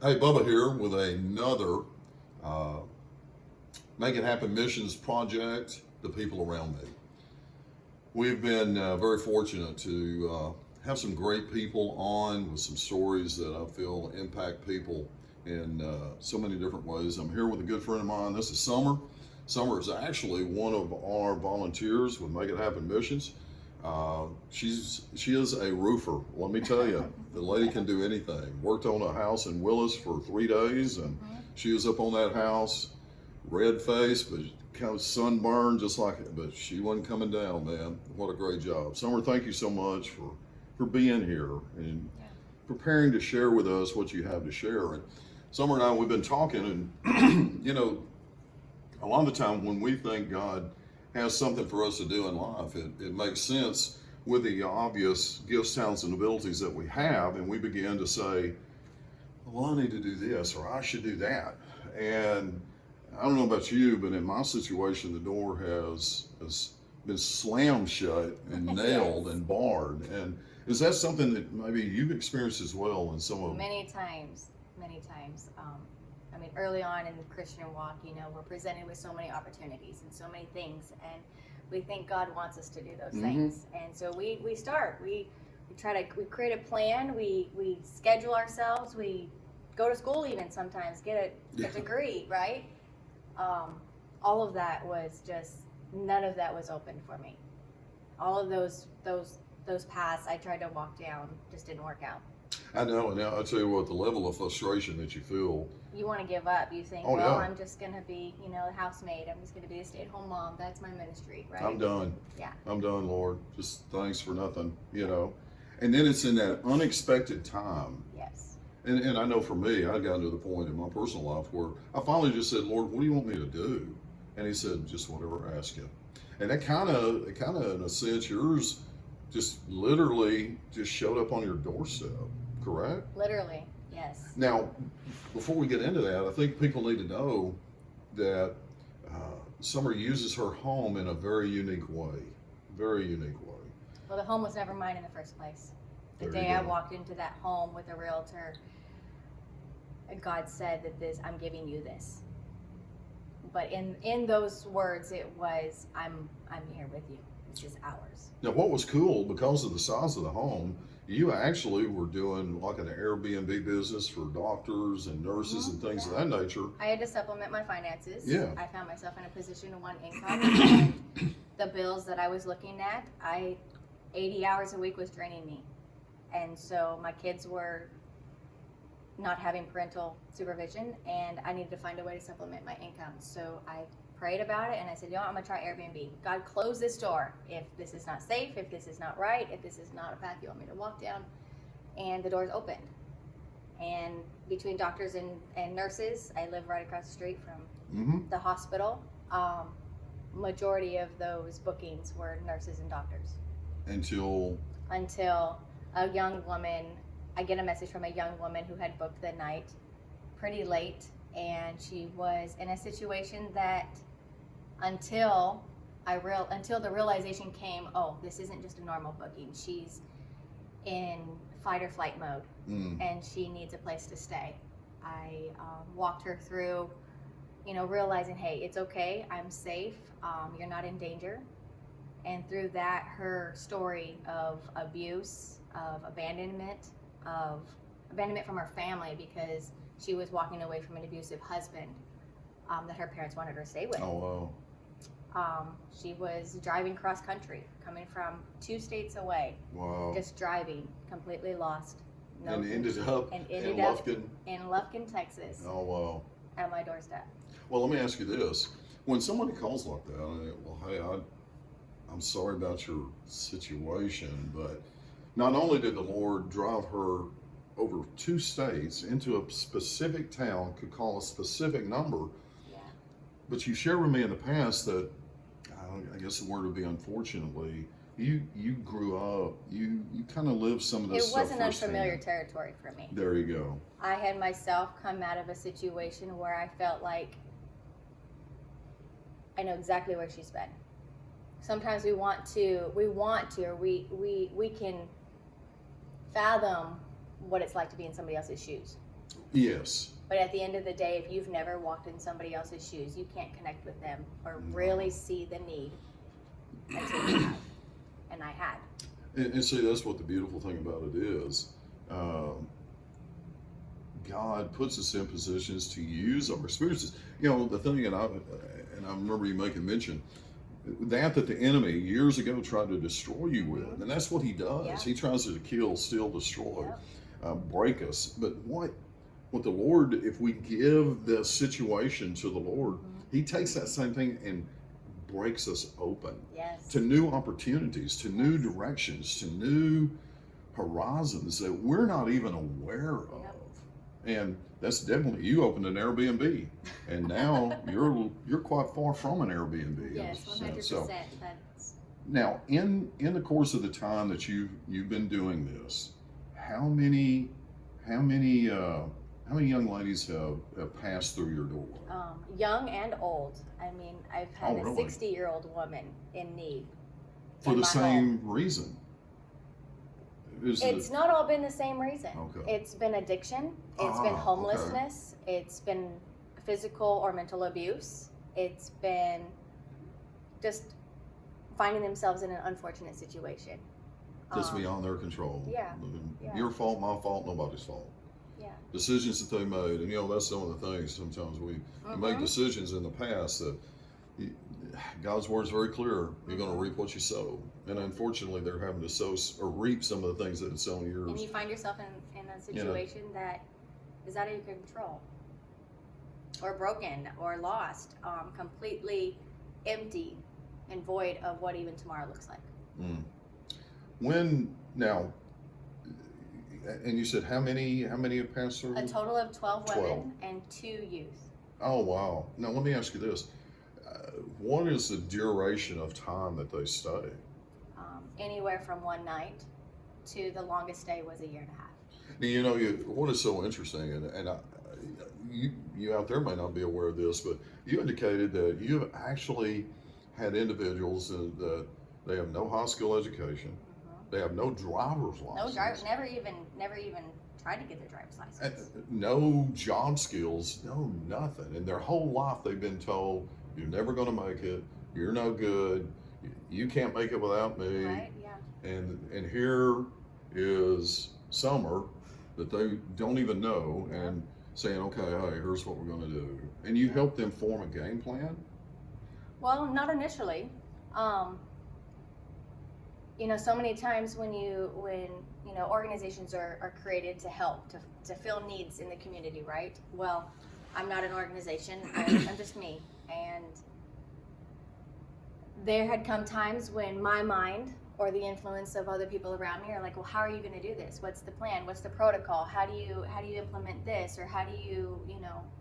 Hey, Bubba here with another uh, Make It Happen Missions project, the people around me. We've been very fortunate to have some great people on with some stories that I feel impact people in so many different ways. I'm here with a good friend of mine. This is Summer. Summer is actually one of our volunteers with Make It Happen Missions. She is a roofer. Let me tell you, the lady can do anything. Worked on a house in Willis for 3 days, and she was up on that house, red face, but kind of sunburned, just like it. But she wasn't coming down, man. What a great job, Summer. Thank you so much for being here and preparing to share with us what you have to share. And Summer and I, we've been talking, and a lot of the time when we think God has something for us to do in life, it makes sense with the obvious gifts, talents, and abilities that we have, and we begin to say, well, I need to do this, or I should do that. And I don't know about you, but in my situation, the door has been slammed shut and nailed and barred. And is that something that maybe you've experienced as well in some of... Many times. Early on in the Christian walk, we're presented with so many opportunities and so many things, and we think God wants us to do those things. And so we create a plan, we schedule ourselves, we go to school even sometimes, get a degree, right? All of that was just, none of that was open for me. All of those paths I tried to walk down just didn't work out. I know, and I'll tell you what, the level of frustration that you feel. You want to give up. You think, I'm just going to be, a housemaid. I'm just going to be a stay-at-home mom. That's my ministry, right? I'm done. Yeah. I'm done, Lord. Just thanks for nothing, And then it's in that unexpected time. Yes. And I know for me, I got to the point in my personal life where I finally just said, Lord, what do you want me to do? And he said, just whatever I ask you. And that kind of, in a sense, yours just literally just showed up on your doorstep, correct? Literally, yes. Now, before we get into that, I think people need to know that Summer uses her home in a very unique way. Very unique way. Well, the home was never mine in the first place. The day I walked into that home with a realtor, God said that I'm giving you this. But in those words, it was, I'm here with you. This is ours. Now, what was cool, because of the size of the home, you actually were doing like an Airbnb business for doctors and nurses and things of that nature. I had to supplement my finances. Yeah. I found myself in a position of one income, and the bills that I was looking at, 80 hours a week was draining me. And so my kids were not having parental supervision, and I needed to find a way to supplement my income. So I prayed about it, and I said, I'm going to try Airbnb. God, close this door if this is not safe, if this is not right, if this is not a path you want me to walk down. And the doors opened. And between doctors and nurses, I live right across the street from the hospital. Majority of those bookings were nurses and doctors. Until a young woman, I get a message from a young woman who had booked the night pretty late, and she was in a situation that until the realization came, this isn't just a normal booking. She's in fight or flight mode, and she needs a place to stay. I walked her through, realizing, hey, it's okay, I'm safe, you're not in danger. And through that, her story of abuse, of abandonment from her family, because she was walking away from an abusive husband that her parents wanted her to stay with. Oh, wow. She was driving cross country, coming from 2 states away. Wow. Just driving, completely lost. And ended up in Lufkin. In Lufkin, Texas. Oh, wow. At my doorstep. Well, let me ask you this. When somebody calls like that, hey, I'm sorry about your situation, but not only did the Lord drive her over 2 states into a specific town, could call a specific number, but you shared with me in the past that, I guess the word would be unfortunately, you grew up, you kind of lived some of this stuff. It wasn't unfamiliar territory for me. There you go. I had myself come out of a situation where I felt like I know exactly where she's been. Sometimes we can fathom what it's like to be in somebody else's shoes. Yes. But at the end of the day, if you've never walked in somebody else's shoes, you can't connect with them or No. really see the need until you have. And I had. And see, that's what the beautiful thing about it is. God puts us in positions to use our experiences. You know, the thing, and I remember you making mention, that the enemy years ago tried to destroy you with, and that's what he does. Yeah. He tries to kill, steal, destroy, Yeah. break us. But what the Lord, if we give the situation to the Lord, he takes that same thing and breaks us open to new opportunities, to new directions, to new horizons that we're not even aware of. And that's definitely, you opened an Airbnb, and now you're quite far from an Airbnb. Yes, 100%. So, That's... now, in the course of the time that you've been doing this, how many young ladies have passed through your doorway? Young and old. I mean, I've had Oh, a really? 60-year-old woman in need. For the same reason? It's not all been the same reason. Okay. It's been addiction. It's been homelessness. It's been physical or mental abuse. It's been just finding themselves in an unfortunate situation. Just beyond their control. Yeah. Your fault, my fault, nobody's fault. Yeah. Decisions that they made, and that's some of the things. Sometimes we make decisions in the past that God's word is very clear. You're going to reap what you sow, and unfortunately, they're having to sow or reap some of the things that it's sown in yours. And you find yourself in a situation that is out of your control, or broken, or lost, completely empty and void of what even tomorrow looks like. When now, and you said how many have passed through? A total of 12 women and 2 youth. Oh wow! Now let me ask you this: what is the duration of time that they stay? Anywhere from 1 night to the longest stay was 1.5 years. Now, what is so interesting, and you out there may not be aware of this, but you indicated that you have actually had individuals that they have no high school education, they have no driver's license, never even tried to get their driver's license, no job skills, no nothing, and their whole life they've been told you're never going to make it, you're no good, you can't make it without me. Right? Yeah. And here is Summer that they don't even know, and saying, okay, hey, here's what we're going to do, and you help them form a game plan. Well, not initially. So many times when organizations are created to help, to fill needs in the community, right? Well, I'm not an organization, I'm just me. And there had come times when my mind or the influence of other people around me are like, well, how are you going to do this? What's the plan? What's the protocol? How do you implement this? Or how do you,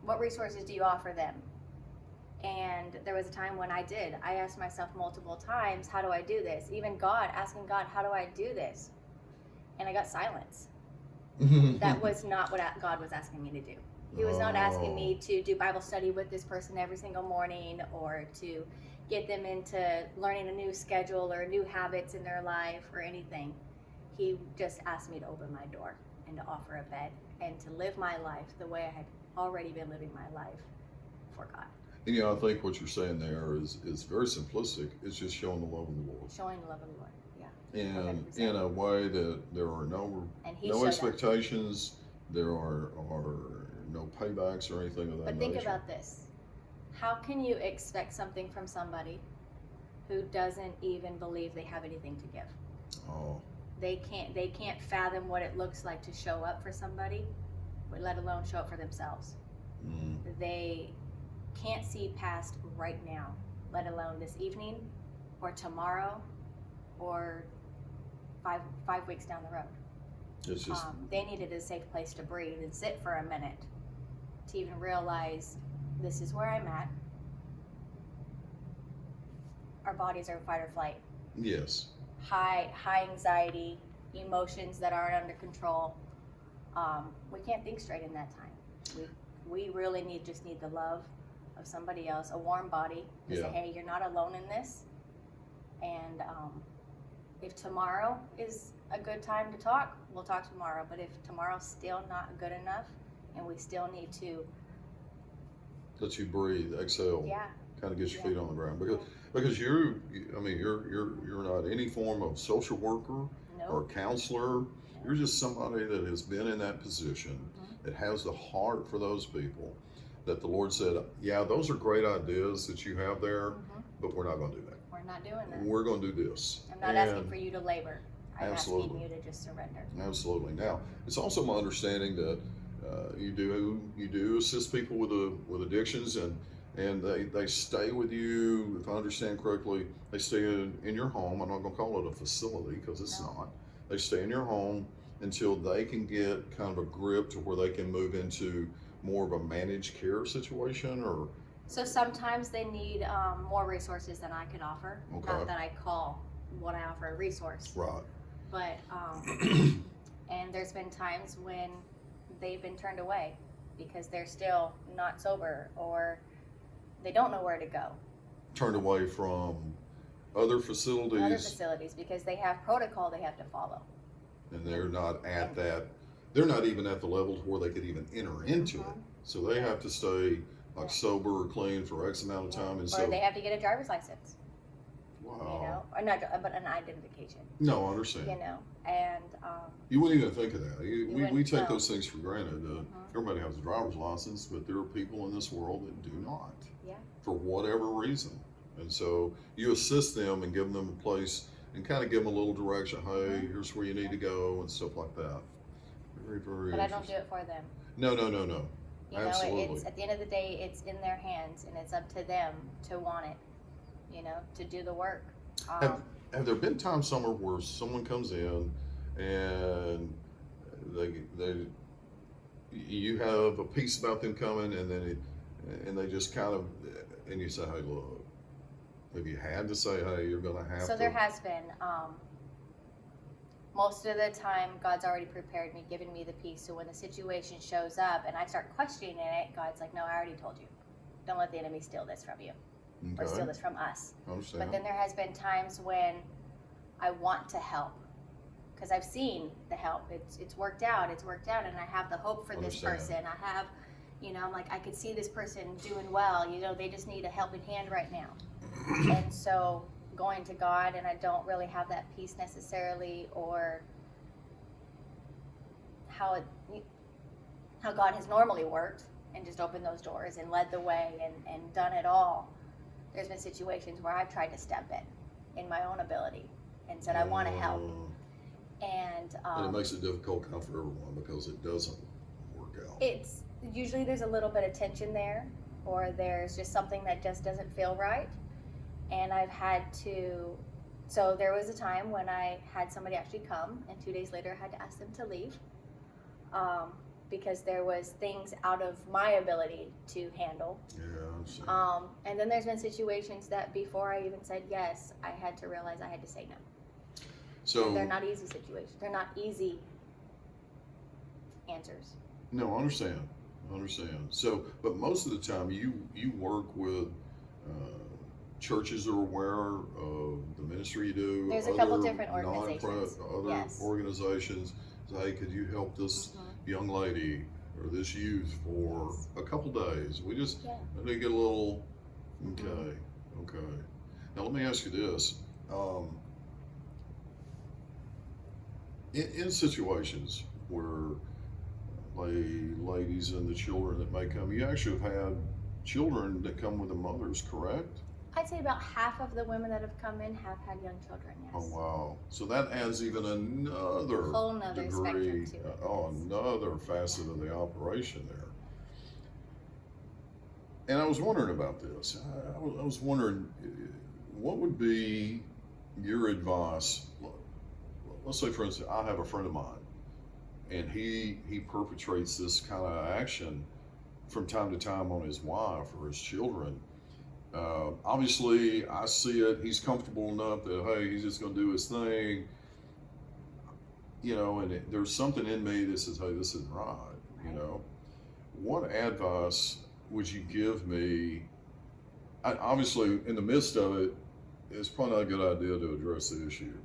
what resources do you offer them? And there was a time when I asked myself multiple times, how do I do this? Even asking God, how do I do this? And I got silence. That was not what God was asking me to do. He was not asking me to do Bible study with this person every single morning, or to get them into learning a new schedule or new habits in their life or anything. He just asked me to open my door and to offer a bed and to live my life the way I had already been living my life for God. And I think what you're saying there is very simplistic. It's just showing the love of the Lord. Showing the love of the Lord, yeah. And 100%. in a way that there are no expectations, there are no paybacks or anything of that But think nature. about this. How can you expect something from somebody who doesn't even believe they have anything to give? Oh. They can't fathom what it looks like to show up for somebody, let alone show up for themselves. They can't see past right now, let alone this evening or tomorrow or five weeks down the road. It's just they needed a safe place to breathe and sit for a minute to even realize this is where I'm at. Our bodies are fight or flight. yes. High anxiety, emotions that aren't under control. We can't think straight in that time. We really just need the love of somebody else, a warm body to say, hey, you're not alone in this. And if tomorrow is a good time to talk, we'll talk tomorrow. But if tomorrow's still not good enough and we still need to, Let you breathe, exhale, yeah, kind of get your Yeah. feet on the ground, because you're not any form of social worker or no, counselor. You're just somebody that has been in that position, that has the heart for those people, that the Lord said, yeah, those are great ideas that you have there, but we're not going to do that. we're not doing that. We're going to do this. I'm not asking for you to labor. I'm Absolutely. asking you to just surrender. Absolutely. Now, it's also my understanding that you do assist people with addictions, and they stay with you. If I understand correctly, they stay in your home. I'm not going to call it a facility because it's No. not. They stay in your home until they can get kind of a grip to where they can move into more of a managed care situation, or So sometimes they need more resources than I can offer. Okay. Not that I call what I offer a resource, right. but and there's been times when they've been turned away because they're still not sober or they don't know where to go. Turned away from other facilities, Other facilities because they have protocol they have to follow. and they're not at that. They're not even at the level to where they could even enter into it. So they have to stay like sober or clean for X amount of time, and Or so they have to get a driver's license, wow. you know, or not, but an identification, No, I understand. you know, and You wouldn't even think of that. We wouldn't, take no. those things for granted. Everybody has a driver's license, but there are people in this world that do not, Yeah. for whatever reason. And so you assist them and give them a place and kind of give them a little direction. Hey, here's where you need to go and stuff like that. Very, very but I don't interesting. do it for them. No. You know, Absolutely. it's at the end of the day, it's in their hands, and it's up to them to want it. You know, to do the work. Have there been times somewhere where someone comes in and you have a piece about them coming, and then they just kind of, and you say, hey, look, have you had to say, hey, you're going to have to? So there has been. Most of the time, God's already prepared me, given me the peace. So when the situation shows up and I start questioning it, God's like, no, I already told you. Don't let the enemy steal this from you or steal this from us. I understand. But then there has been times when I want to help because I've seen the help. It's worked out, and I have the hope for this Understand. person. I have, you know, I'm like, I could see this person doing well. You know, they just need a helping hand right now. And so going to God, and I don't really have that peace necessarily, or how God has normally worked and just opened those doors and led the way and done it all. There's been situations where I've tried to step in my own ability and said, I want to help. And it makes it difficult kind of for everyone because it doesn't work out. It's usually there's a little bit of tension there, or there's just something that just doesn't feel right. And I've had to, so there was a time when I had somebody actually come, and 2 days later I had to ask them to leave because there was things out of my ability to handle. Yeah, I see. And then there's been situations that before I even said yes, I had to realize I had to say no. So They're not easy situations. They're not easy answers. no, I understand. So, but most of the time you work with churches are aware of the ministry you do. There's a couple different organizations. Other Yes. organizations say, hey, could you help this young lady or this youth for a couple days? We just let me get a little. Okay. Now let me ask you this. In situations where ladies and the children that may come, you actually have had children that come with the mothers, correct? I'd say about half of the women that have come in have had young children, yes. Oh wow! So that adds even another Whole nother degree, spectrum to it. Another facet of the operation there. And I was wondering about this. I was wondering, what would be your advice? Let's say, for instance, I have a friend of mine, and he perpetrates this kind of action from time to time on his wife or his children. Obviously, I see it. He's comfortable enough that, hey, he's just going to do his thing. You know, and there's something in me that says, hey, this isn't right. You know, what advice would you give me? Obviously, in the midst of it, it's probably not a good idea to address the issue.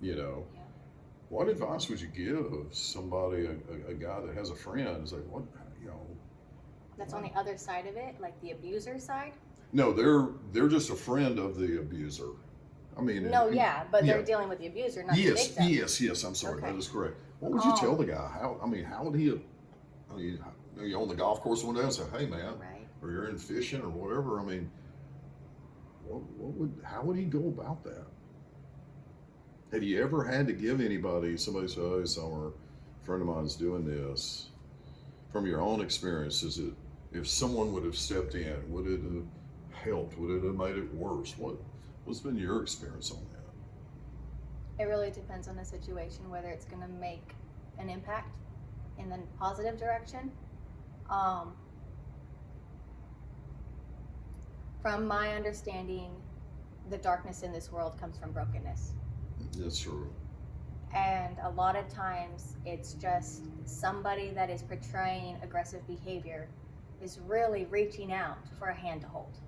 You know, what advice would you give somebody, a guy that has a friend? It's like, what? you know. That's on the other side of it, like the abuser side? No, they're just a friend of the abuser. I mean, No, yeah, but they're yeah. dealing with the abuser, not the Yes, victim. yes. I'm sorry, Okay. that is correct. What would you tell the guy? How would he? I mean, you're on the golf course one day and say, "Hey, man," Right. or you're in fishing or whatever. I mean, how would he go about that? Have you ever had to give somebody say, "Hey, Summer, a friend of mine is doing this"? From your own experience, if someone would have stepped in, would it have helped? Would it have made it worse? What's been your experience on that? It really depends on the situation, whether it's going to make an impact in the positive direction. From my understanding, the darkness in this world comes from brokenness. That's true. And a lot of times it's just somebody that is portraying aggressive behavior is really reaching out for a hand to hold.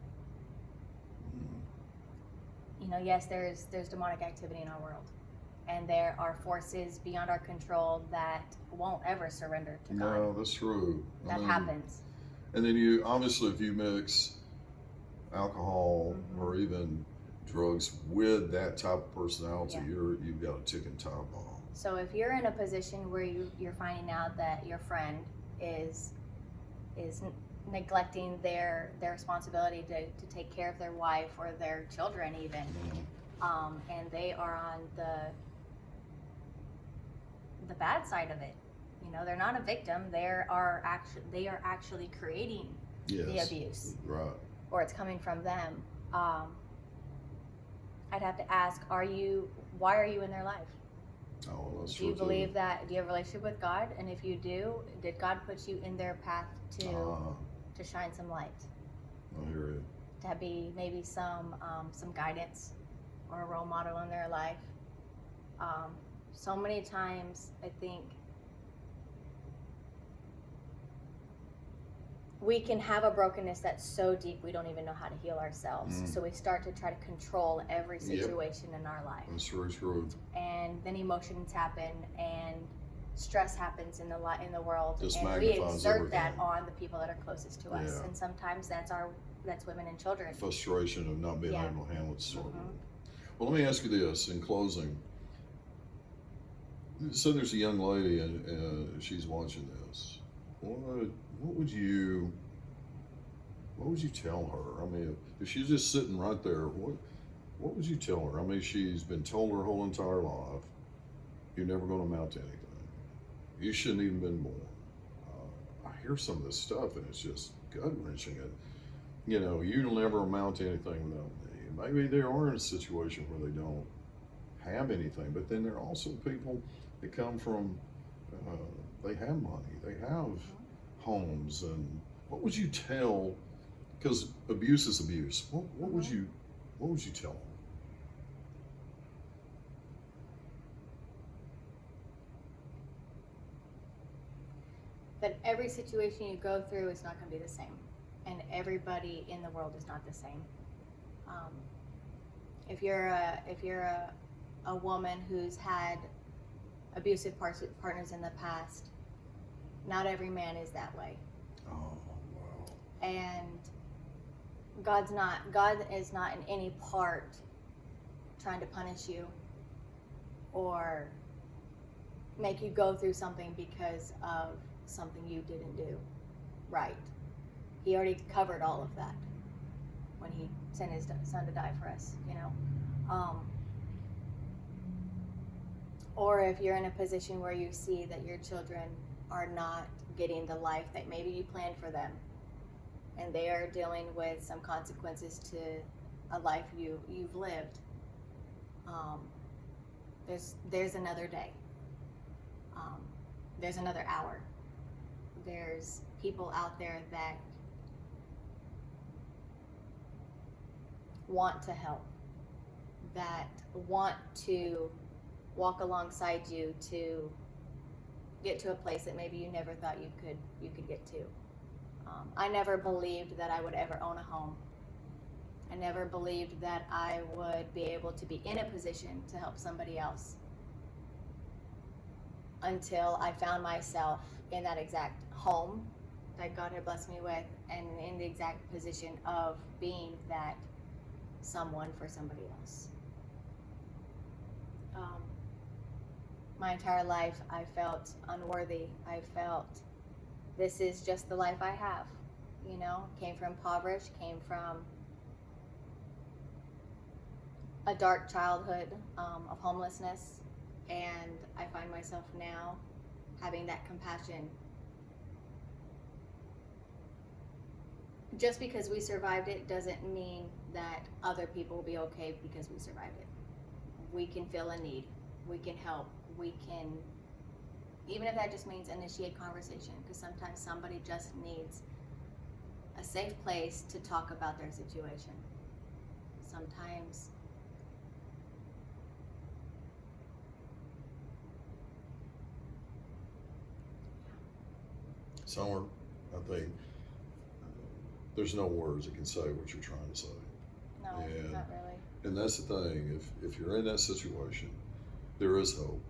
You know, yes, there's demonic activity in our world, and there are forces beyond our control that won't ever surrender to God. No, that's true. That happens. And then you obviously, if you mix alcohol or even drugs with that type of personality, you've got a ticking time bomb. So if you're in a position where you're finding out that your friend is neglecting their responsibility to take care of their wife or their children even, and they are on the bad side of it, you know, they're not a victim, they are actually creating the abuse, right? Or it's coming from them. I'd have to ask, why are you in their life? Oh, that's true. Do you believe that? Do you have a relationship with God? And if you do, did God put you in their path to shine some light? I hear you. To be maybe some guidance or a role model in their life. So many times, I think we can have a brokenness that's so deep we don't even know how to heal ourselves. So we start to try to control every situation in our life. That's very true. And then emotions happen, and stress happens in the world, Just and we exert everything. That on the people that are closest to us. Yeah. And sometimes that's women and children. Frustration of not being able to handle it. Well, let me ask you this in closing. So there's a young lady, and she's watching this. What would you tell her? I mean, if she's just sitting right there, what would you tell her? I mean, she's been told her whole entire life, you're never going to amount to anything. You shouldn't even been born. I hear some of this stuff, and it's just gut-wrenching. And, you know, you'll never amount to anything without me. Maybe they are in a situation where they don't have anything, but then there are also people that come from, they have money, they have homes, and what would you tell? Because abuse is abuse. What would you tell them? That every situation you go through is not going to be the same, and everybody in the world is not the same. If you're a woman who's had abusive partners in the past, not every man is that way. Oh, wow. And God is not in any part trying to punish you or make you go through something because of something you didn't do right. He already covered all of that when he sent his son to die for us, you know. Or if you're in a position where you see that your children are not getting the life that maybe you planned for them, and they are dealing with some consequences to a life you've lived, there's another day. There's another hour. There's people out there that want to help, that want to walk alongside you to get to a place that maybe you never thought you could get to. I never believed that I would ever own a home. I never believed that I would be able to be in a position to help somebody else until I found myself in that exact home that God had blessed me with, and in the exact position of being that someone for somebody else. My entire life, I felt unworthy. I felt this is just the life I have. You know, came from impoverished, came from a dark childhood of homelessness, and I find myself now having that compassion. Just because we survived it doesn't mean that other people will be okay because we survived it. We can feel a need. We can help. We can, even if that just means initiate conversation, because sometimes somebody just needs a safe place to talk about their situation. Sometimes Summer, I think there's no words that can say what you're trying to say. no, And- not really. And that's the thing, if you're in that situation, there is hope.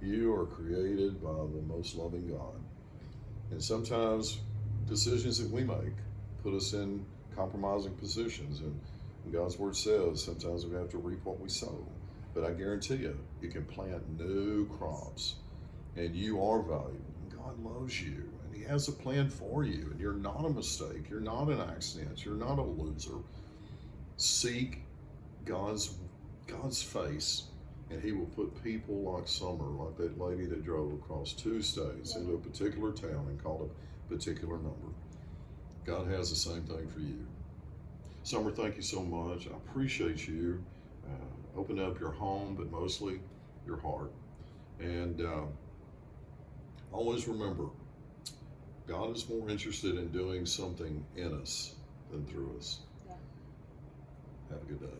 You are created by the most loving God. And sometimes decisions that we make put us in compromising positions. And God's word says sometimes we have to reap what we sow. But I guarantee you, you can plant new crops. And you are valuable. And God loves you. And He has a plan for you. And you're not a mistake. You're not an accident. You're not a loser. Seek God's face, and He will put people like Summer, like that lady that drove across 2 states into a particular town and called a particular number. God has the same thing for you. Summer, thank you so much. I appreciate you opening up your home, but mostly your heart. And always remember, God is more interested in doing something in us than through us. Yeah. Have a good day.